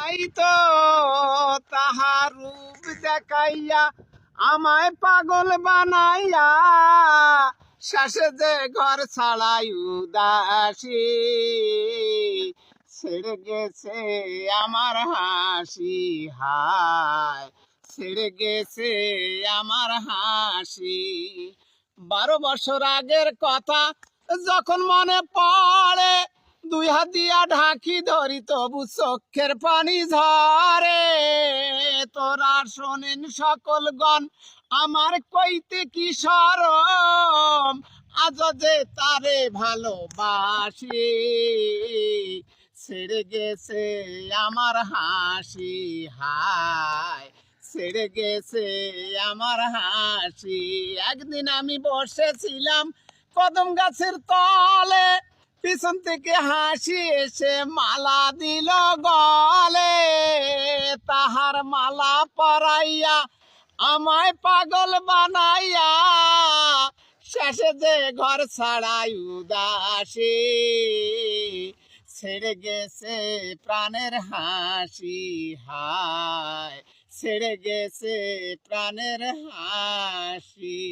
তাই তো তাহার রূপ দেখাইয়া আমায় পাগল বানাইয়া শেষে যে ঘর ছাড়াই উদাসী ছেড়ে গেছে আমার হাসি হায় ছেড়ে গেছে আমার হাসি 12 বছর আগের কথা যখন মনে পড়ে দুই হাত দিয়া ঢাকি ধরি তবু চোখের পানি ঝরে তোরা শোনেন সকল গণ আমার কইতে কি শরম আজ যে তারে ভালোবাসি ছেড়ে গেছে আমার হাসি হায় ছেড়ে গেছে আমার হাসি একদিন আমি বসেছিলাম কদম গাছের তলে পিছন থেকে হাসি এসে মালা দিল গলে তাহার মালা পরাইয়া আমায় পাগল বানাইয়া শেষে যে ঘর ছাড়াই উদাসী ছেড়ে গেছে প্রাণের হাসি হায় ছেড়ে গেছে প্রাণের হাসি।